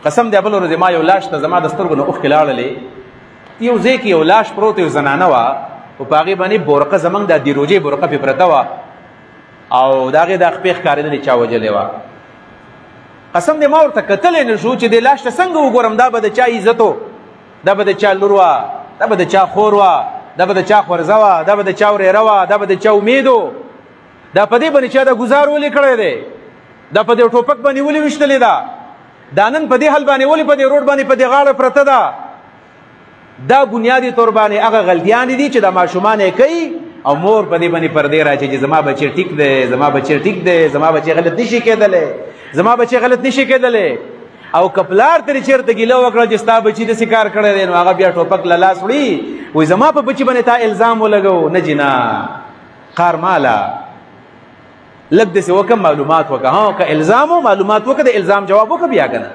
قسم دی بله ورځې ما یو لاش ته زما د سترګو نه اوښکې لاړلې. یو ځای کې یو لاش پروت یو زنانه وه، او په هغې باندې بورقه زموږ دا د روژې بورقه پې پرته وه او د هغې دا خپې ښکارېدلې چا وجلې وه. قسم دی ما ورته کتلی نه شو چې دې لاش ته څنګه وګورم. دا به د چا عزت و، دا به د چا لور وه، دا به د چا خور وه، دا به د چا خورزه وه، دا به د چا ورېره وه، دا به د چا امید و. دا په دې باندې چا دا ګزار ولې کړی دی؟ دا په دې ټوپک باندې ولې ویشتلې ده؟ دا نن په دې حل باندې ولې په دې روډ باندې په دې غاړه پرته ده؟ دا بنیادي طور باندې هغه غلطیانې دي چې دا ماشومان یې کوي او مور په دې باندې پردې راچي چې زما بچی ټیک دی، زما بچی ټیک دی، زما بچی غلط نشي کېدلی، زما بچی غلط نشي کېدلی. او که پلار ترې چېرته ګیله وکړه چې ستا بچي داسې کار کړی دی، نو هغه بیا ټوپک له لاس وړي، وایي زما په بچي باندې تا الزام ولګو. نه جي نه، قار ماله لږ داسې وکړه معلومات وکړه ها که الزام و معلومات وکړه د الزام جواب وکړه بیا که نه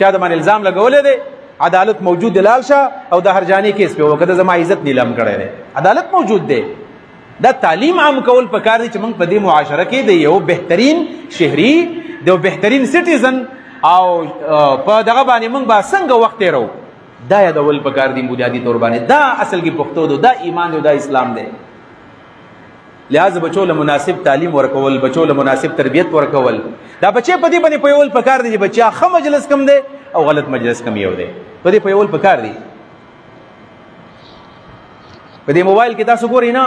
چا د باندې الزام لګولی دی عدالت موجود دی لال شه او د هرجاني کیس پې وکړه د زما عزت نیلام کړی دی عدالت موجود دی دا تعلیم عام کول پکار دی چې موږ په دې معاشره کې د یو بهترین شهري د یو بهترین سټیزن او په دغه باندې موږ به څنګه وخت تېرو دا یادول پکار دی بنیادي طور باندې دا اصل کې پښتو دی دا ایمان دی دا اسلام دی لہذا بچو له مناسب تعلیم ورکول بچو له مناسب تربیت ورکول دا بچې په دې باندې پویول پکار دی چې بچا ښه مجلس کم دی او غلط مجلس کم یو دی په دې پویول پکار دی په دې موبایل کې تاسو ګورئ نه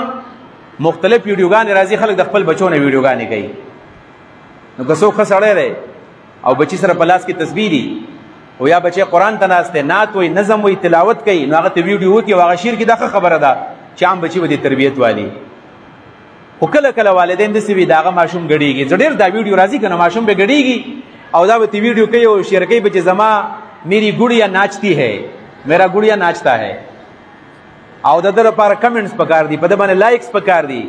مختلف ویډیوګانې راځي خلک د خپل بچو نه ویډیوګانې کوي نو که څوک ښه سړی دی او بچی سره په لاس کې تسبیح دي او یا بچی قرآن ته ناست دی نعت وایي نظم وایي تلاوت کوي نو هغه ته ویډیو وکړي او هغه شعر کې دا ښه خبره ده چې عام بچي به دې تربیت والي خو کله کله والدین داسې وي د هغه ماشوم ګډېږي زه ډېر دا ویډیو راځي که نه ماشوم به ګډېږي او دا به ته ویډیو کوي او شعر کوي چې زما میری ګوڑیا ناچتی ہے میرا ګوڑیا ناچتا ہے او د ده لپاره کمنټس پکار دي په ده باندې لایکس پکار دي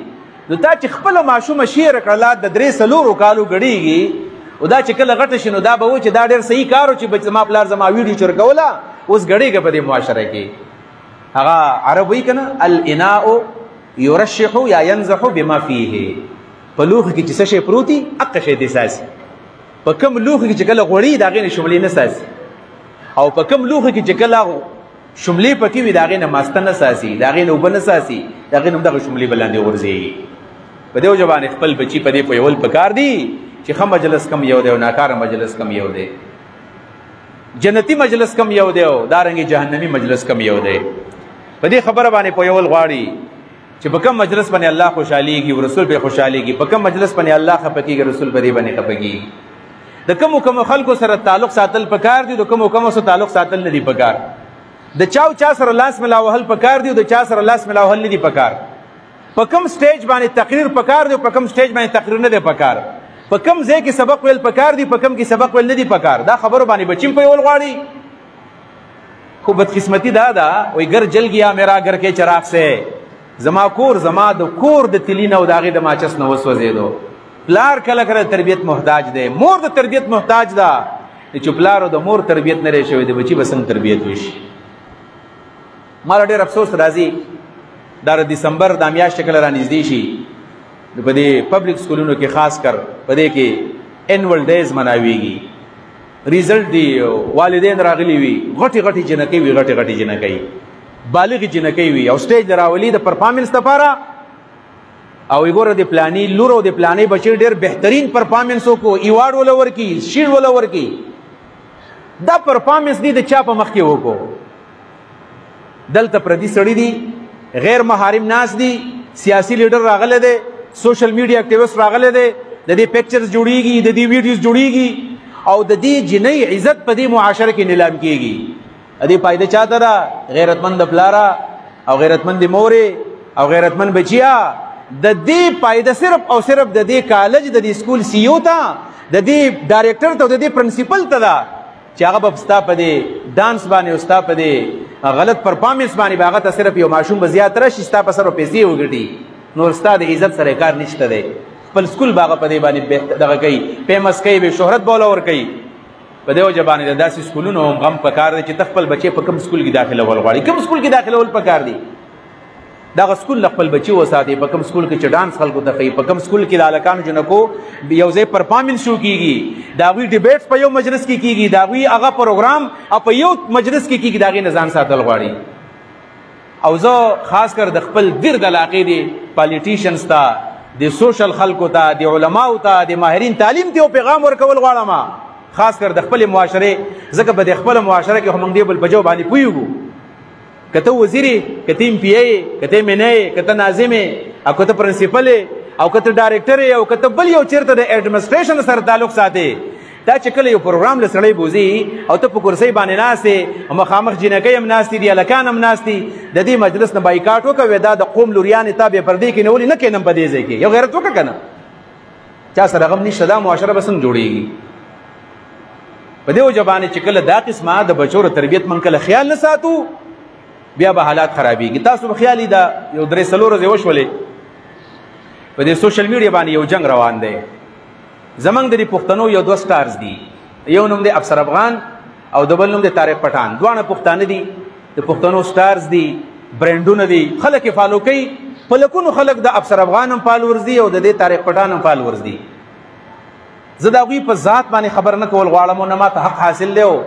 نو تا چې خپله ماشومه شعر کړله د 3-4 کالو ګډېږي او دا چې کله غټه شي نو دا به و چې دا ډېر صحیح کار و چې زما پلار زما ویډیو چرکوله اوس ګډېږه په دې معاشره کې هغه عرب وایي که نه الاناء یرشح یا ینزح بما فیه په لوښي کې چې څه شی پروت وي هغه شی دې ساسي په کوم لوښي کې چې کله غوړي د هغې نه شملې نه ساسي او په کوم لوښي کې چې کله شملې پکې وي د هغې نه ماسته نه ساسي د هغې نه اوبه نه ساسي د هغې نه هم دغه شملې به لاندې غورځېږي په دې وجه باندې خپل بچي په دې پویول پکار دي چې ښه مجلس کم یو دی او ناکاره مجلس کم یو دی جنتی مجلس کم یو دی او دارنګې جهنمي مجلس کم یو دی په دې خبره باندې پویول غواړي چې په کوم مجلس باندې الله خوشحالېږي او رسول پرې خوشحالېږي په کوم مجلس باندې الله خفه کېږي رسول په دې باندې خفه کېږي د کومو خلکو سره تعلق ساتل پکار دي د کومو سره تعلق ساتل نه دي پکار د چا سره لاس ملاوهل پکار دي او د چا سره لاس ملاوهل نه دي پکار په کوم سټیج باندې تقریر پکار دی او په کوم سټیج باندې تقریر نه دی پکار په کوم ځای کې سبق ویل پکار دی په کوم کې سبق ویل نه دی پکار دا خبرو باندې بچیم پویول غواړي خو بدقسمتي دا ده وایي ګر جل گیا میرا گھر کے چراغ سے زما کور زما د کور د تلي نه او د هغې د ماچس نه وسوځېدو پلار کله کله تربیت محتاج دی مور د تربیت محتاج ده چې پلار او د مور تربیت نه شوی د بچي به څنګه تربیت وشي ماله ډېر افسوس راځي دا د دسمبر دا میاشت کله رانږدې شي په دې پبلک سکولونو کې خاص کر په دې کې انول ډیز مناویږي ریزلټ دی والدین راغلي وي غټې جنکۍ وي غټې جنکۍ بالغې جنکۍ وي او سټیج راولي د پرفارمنس لپاره او وګوره د پلاني لور او د پلاني بچی ډېر بهترین پرفارمنس وکړو ایوارډ وله ورکړي شیلډ وله ورکړي دا پرفارمنس دی د چا په مخ کې وکړو دلته پردي سړي دي غیر محارم ناس دي سیاسي لیډر راغلی دی سوشل میډیا اکټیویسټ راغلی دی د دې پکچرز جوړیږي د دې ویډیوز جوړیږي او د دې جنۍ عزت په دې معاشره کې نیلام کیږي د دې فایده چاته ده غیرتمند پلاره او غیرتمند مورې او غیرتمند بچیا د دې فایده صرف او صرف د دې کالج د دې سکول سی او ته د دې ډایرکټر ته او د دې پرنسپل ته ده چې هغه به ستا په دې ډانس باندې او ستا په دې غلط پرفارمنس باندې به هغه ته صرف یو ماشوم به زیات راشي ستا په سر پیسې وګټي نور ستا د عزت سره کار نشته دی خپل سکول به هغه په دې باندې دغه کوي فیمس کوي به شهرت بوله ورکوي په دې وجه باندې د داسې سکولونو هم غم پکار دی چې ته خپل بچی په کوم سکول کې داخلول غواړي کوم سکول کې داخلول پکار دی دغه سکول له خپل بچي وساتي په کوم سکول کې چې ډانس خلکو ته ښیي په کوم سکول کې د هلکانو جنکو یو ځای پرفارمنس شو کېږي د هغوی ډیبیټس په یو مجلس کې کېږي د هغوی هغه پروګرام او په یو مجلس کې کېږي د هغې نه ځان ساتل غواړي او زه خاص کر د خپل ګرد علاقې د پالیټیشنز ته د سوشل خلکو ته د علماو ته د ماهرین تعلیم ته یو پیغام ورکول غواړم خاص کر د خپل معاشرې ځکه به د خپل معاشره کې خو موږ دې بل په جو باندې پوهېږو که ته وزیرې که ته ایم پی ای که ته منه که ته ناظمې او که ته پرنسپل او که ته ډایرکټر او که ته بل یو چېرته د ایډمنسټریشن سره تعلق ساتې دا چې کله یو پروګرام له سړی بوځي او ته په کرسۍ باندې ناست یې او مخامخ جنکۍ هم ناستې دي هلکان هم ناست دي د دې مجلس نه بایکاټ وکړه دا د قوم لوریانې تا بې پردې کې نیولې نه کښېنم په دې ځای کې یو غیرت وکړه که نه چا سره غم نشته دا معاشره به څنګه جوړېږي په دې وجه باندې چې کله دا قسمه د بچو د تربیت من کله خیال نه ساتو بیا به حالات خرابېږي تاسو به خیال دا یو 3-4 ورځې وشولې په دې سوشل میډیا باندې یو جنګ روان دی زمنګ د پښتنو یو دوه سټارز دي، یو نوم دی افسر افغان او د بل نوم دی طارق پټان. دوانه پښتانه دي، د پښتنو سټارز دي، برانډونه دي، خلک یې فالو کوي. په لکونو خلک د افسر افغان هم فالورز دي او د دې طارق پټان هم فالورز دي. زه د هغوی په ذات باندې خبر نه کول غواړم او نه ماته حق حاصل دی. او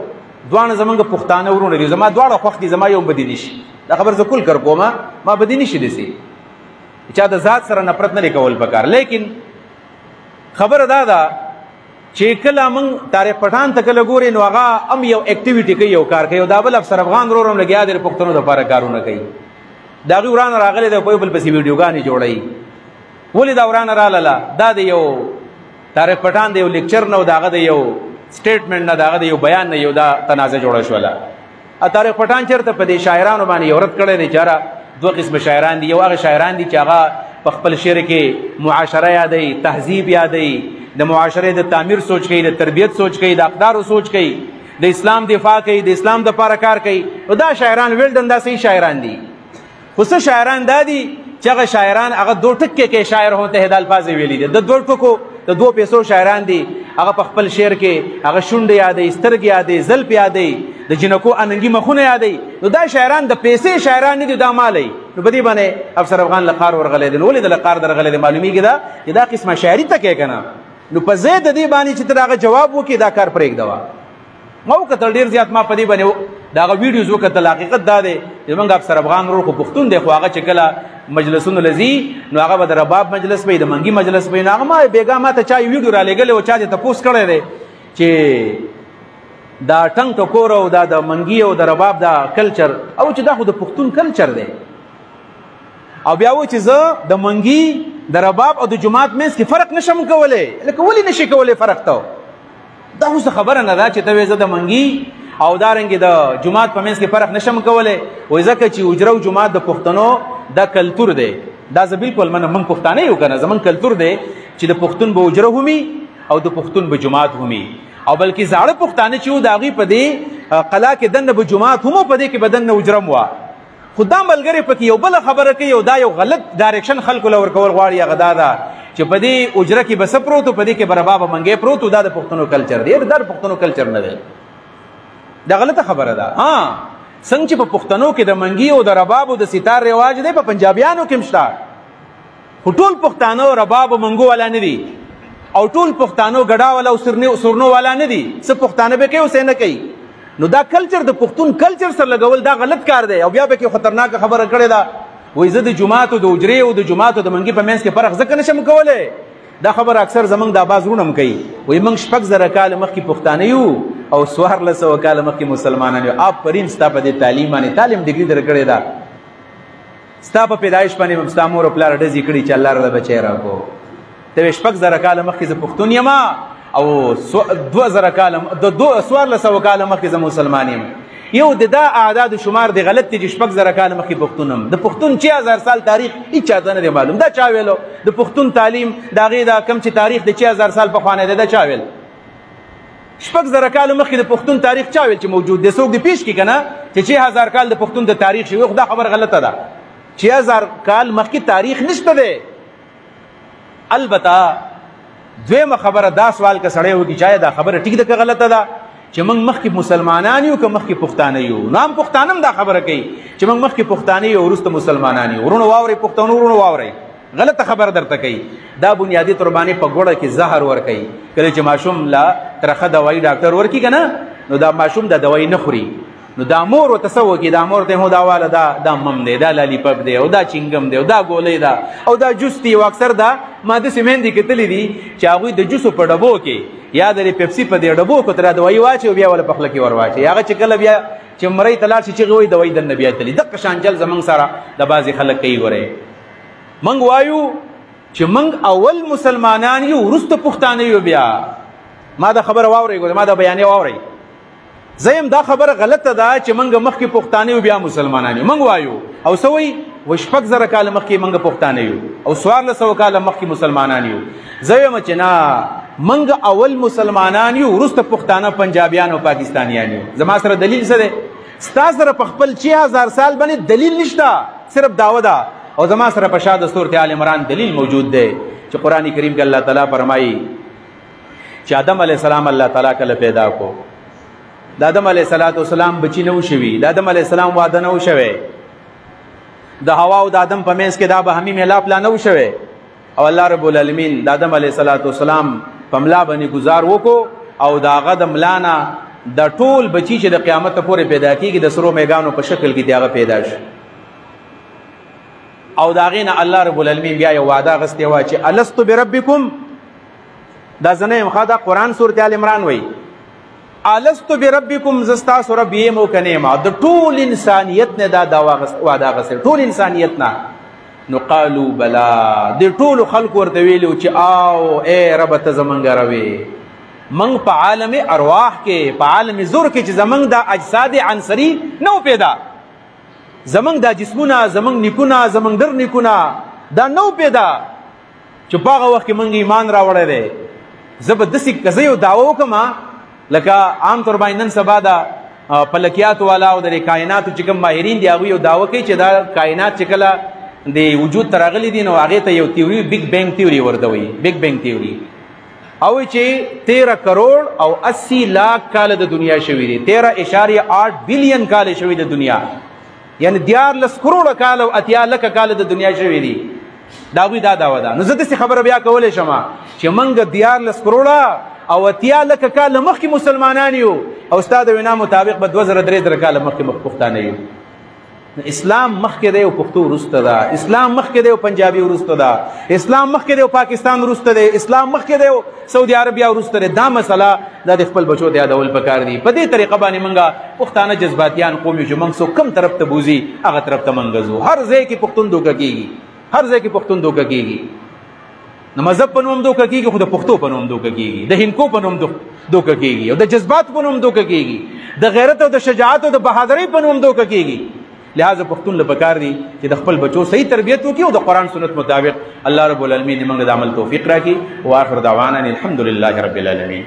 دوانه زمونږ پښتانه ورونه دي، زما دواړه خوښ دي، زما یو بدي نشي. دا خبر زه کول کر کومه، ما بدي نشي دسي چا د ذات سره نفرت نه کول پکار. لیکن خبره دا ده چې کله موږ طارق پټان ته کله ګورې نو هغه هم یو اکټیویټي کوي، یو کار کوي، او دا بل افسر افغان ورور هم لګیا دی د پښتنو دپاره کارونه کوي. د هغوی ورانه راغلی دی، په یو بل پسې ویډیوګانې جوړوي. ولې دا ورانه راغله؟ دا د یو طارق پټان د یو لیکچر نه او د هغه د یو سټیټمنټ نه، د هغه د یو بیان نه یو دا تنازع جوړه شوله. طارق پټان چېرته په دې شاعرانو باندې یو رد کړی دی چې هره دوه قسمه شاعران دي. یو هغه شاعران دي چې هغه په خپل شعر کې معاشره یادوي، تهذیب یادوي، د معاشرې د تعمیر سوچ کوي، د تربیت سوچ کوي، د اقدارو سوچ کوي، د اسلام دفاع کوي، د اسلام دپاره کار کوي. نو دا شاعران ویلډن دا صحیح شاعران دي. خو څه شاعران دا دي چې هغه شاعران هغه دو ټکې کې شاعر ہوتے ہیں د الفاظ ویلي دي، د دوه ټکو د دوه پیسو شاعران دي. هغه په خپل شعر کې هغه شونډې یادوي، سترګې یادوي، زلف یادوي، د جنکو اننګي مخونه یادوي. نو دا شاعران د پیسې شاعران نه دي، دا مالی. نو په دې باندې افسر افغان لقار ورغلی دی. نو ولې د لقار درغلی دی؟ معلومیږي دا چې دا قسمه شاعري ته کوي که نه. نو په ځای د دې باندې چې ته هغه جواب وکړي دا کار پرېږدوه. ما وکتل ډېر زیات، ما په دې باندې د هغه ویډیوز وکتل. حقیقت دا دی چې زموږ افسر افغان ورور خو پښتون دی، خو هغه چې کله مجلسونو له ځي نو هغه به د رباب مجلس وي، د منګي مجلس وي. نو هغه ما بېګا ما ته چا یو ویډیو رالیږلی و، چا دې تپوس کړی دی چې دا ټنګ ټکور او دا د منګي او د رباب دا کلچر، او چې دا خو د پښتون کلچر دی. او بیا و چې زه د منګي د رباب او د جماعت منځ کې فرق نشم کولی. لکه ولې نشي کولی فرق ته؟ دا خو څه خبره نه ده چې ته وایې زه د منګي او دارنګې د جماعت په منځ کې فرق نشم کولی. وایي ځکه چې حجره او جماعت د پښتنو دا کلتور دی. دا زه بالکل منم، موږ پښتانه یو که نه، زموږ کلتور دی چې د پښتون به حجره همي او د پښتون به جماعت همي. او بلکې زاړه پښتانه چې وو د هغوی په دې قلا کې دننه به جماعت هم، په دې کې به دننه حجره هم وه. خو دا ملګري پکې یو بله خبره کوي او دا یو غلط ډایرکشن خلکو له ورکول غواړي. هغه دا ده چې په دې حجره کې به څه پروت و، په دې کې به رباب او منګی پروت و. دا د پښتنو کلچر دی، دا د پښتنو کلچر نه دی. دا غلطه خبره ده. څنګه چې په پښتنو کې د منګي او د رباب او د ستار رواج دی، په پنجابیانو کې هم شته. خو ټول پښتانه رباب او منګو والا نه دي، او ټول پښتانو ګډا والا او سورنو والا نه دي. څه پښتانه به کوي او څه نه کوي. نو دا کلچر د پښتون کلچر سره لګول دا غلط کار دی. او بیا به کې خطرناکه خبره کړې ده، وایي زه د جومات او د حجرې او د جومات او د منګي په منځ کې فرق ځکه نشم کولی. دا خبره اکثر زمونږ د آباز وروڼه هم کوي. وایي موږ 6,000 کاله مخکې پښتانه یو او 1400 کاله مخکې مسلمانان یو. آفرین ستا په دې تعلیم باندې، تعلیم ډګري در کړې ده، ستا په پیدایش باندې ستا مور او پلار ډزې کړي چې الله راله بچی راکړو. ته وایې 6,000 کاله مخکې زه پښتون یم او 2,000 کاله 1400 کاله مخکې زه مسلمان یم. یو د دا اعداد شمار دی غلط دی چې 6,000 کاله مخکې پښتون هم. د پښتون 6000 سال تاریخ هیڅ چاته نه دی معلوم. دا چا ویلو؟ د پښتون تعلیم د هغې دا کم چې تاریخ د 6000 سال پخوانی دی، دا چا ویل؟ 6,000 کاله مخکې د پښتون تاریخ چا ویل چې موجود دی؟ څوک دې پیش کړي که نه چې 6000 کال د پښتون د تاریخ شي؟ خو دا خبره غلطه ده. 6000 کال مخکې تاریخ نشته دی. البته دویمه خبره دا سوال که سړی وکړي چې دا خبره ټیک ده که غلطه ده چې موږ مخکې مسلمانان یو که مخکې پښتانه یو؟ نو هم پښتانه هم دا خبره کوي چې موږ مخکې پښتانه یو وروسته مسلمانان یو. ورونو واورئ، پښتنو ورونو واورئ، غلطه خبره درته کوي. دا بنیادي طور باندې په ګوړه کې زهر ورکوي. کله چې ماشوم لا ترخه دوایي ډاکټر ورکړي که نه، نو دا ماشوم دا دوایي نه خوري. نو دا مور ورته څه وکړي؟ دا مور ته هو دا واله دا مم دی، دا لالیپپ دی، او دا چینګم دی، او دا ګولۍ ده، او دا جوس دی. او اکثر دا ما داسې میندې کتلي دي چې هغوی د جوسو په ډبو کې یا د پیپسي په دې ډبو کې ترې دوایي واچوي او بیا وله په خوله کې ور واچوي. هغه چې کله بیا چې مرۍ ته لاړ شي چغې وایي دوایي دننه بیا تلي. دقه شان چل زموږ سره د بعضې خلک کوي. ګورئ موږ وایو چې موږ اول مسلمانان یو وروسته پښتانه یو. بیا ما دا خبره واورئ، ګورئ ما دا بیانیه واورئ. زیم دا خبره غلطه ده چې موږ مخکې پښتانه یو بیا مسلمانان یو. موږ وایو او څه وایي؟ وایي 6,000 کاله مخکې موږ پښتانه یو او 1400 کاله مخکې مسلمانان یو. زه وایم چې نه، موږ اول مسلمانان یو وروسته پښتانه پنجابیان او پاکستانیان یو. زما سره دلیل څه دی؟ ستا سره په خپل 6000 سال باندې دلیل نشته، صرف دعوه ده. او زما سره په شا د سورت آل عمران دلیل موجود دی چې قرآن کریم کې الله تعالی فرمایي چې آدم علیه السلام الله تعالی کله پیدا کو. د آدم علیه السلام بچی نه وشوي، د آدم علیه السلام واده نه وشوی، د حوا او د آدم په منځ کې دا بهمي میلاپ لا نه وشوی، او الله رب العالمین د آدم علیه السلام په ملا باندې گزار وکړو او د هغه د ملا نه د ټول بچی چې د قیامت پورې پیدا کېږي د سرو میږانو په شکل کې د هغه پیدا شي. او د هغې نه الله رب العالمین بیا یو وعده اخیستې وه چې الستو بربکم، دا زه نه یم ښه، دا قرآن سورت آل عمران وایي الستو بربکم، زه ستاسو رب یم او که نه یم. د ټول انسانیت نه دا وعده اخیستې، ټول انسانیت نه. نو قالو بلا، د ټولو خلکو ورته ویلي چې آو ای رب ته زمونږ روې، موږ په عالم ارواح کې، په عالم زور کې چې زمونږ دا اجساد عنصري نه و پیدا، زمونږ دا جسمونه، زمونږ نیکونه، زمونږ در نیکونه دا نه و پیدا چې په هغه وخت کې موږ ایمان راوړی دی. زه به داسې که زه یو دعوه وکړم لکه عام طور باندې نن سبا د فلکیاتو والا او د کائناتو چې کوم ماهرین دي هغوی یو دعوه کوي چې دا کائنات چې کله د وجود ته راغلی دي نو هغې ته یو تیوري بیگ بینګ تیوري ورته وایي، بیگ بینګ تیوري. او چې 13 کروڑ او 80 لاکھ کاله د دنیا شوي دي، 13.8 بلین کاله شوي د دنیا، یعنی 14 کروڑه کاله او 80 لکه کاله د دنیا شوي دي. دا هغوی دا دعوه ده. نو زه داسې خبره بیا کولی شم چې موږ 14 کروڑه او 80 لکه کاله مخکې مسلمانان یو، او ستا د وینا مطابق به 2000-3000 کاله مخکې پښتانه یو. اسلام مخکې دی او پښتو وروسته ده، اسلام مخکې دی او پنجابي وروسته ده، اسلام مخکې دی او پاکستان وروسته دی، اسلام مخکې دی او سعودي عربیا وروسته دی. دا مسله دا د خپل بچو د یادول پکار دي. په دې طریقه باندې موږ پښتانه جذباتیان قوم یو چې موږ څوک کوم طرف ته بوځي هغه طرف ته موږ ځو. هر ځای کې پښتون دوکه کېږي، هر ځای کې پښتون دوکه کېږي. د مذهب په نوم دوکه کېږي، خو د پښتو په نوم دوکه کېږي، د هندکو په نوم دوکه کېږي، او د جذبات په نوم دوکه کېږي، د غیرت او د شجاعت او د بهادرۍ په نوم دوکه کېږي. لہذا پښتون له پکار دي چې د خپل بچو صحیح تربیت وکړي او د قرآن سنت مطابق الله رب العالمین موږ د عمل توفیق راکړي. واخر دعوانا الحمد لله رب العالمین.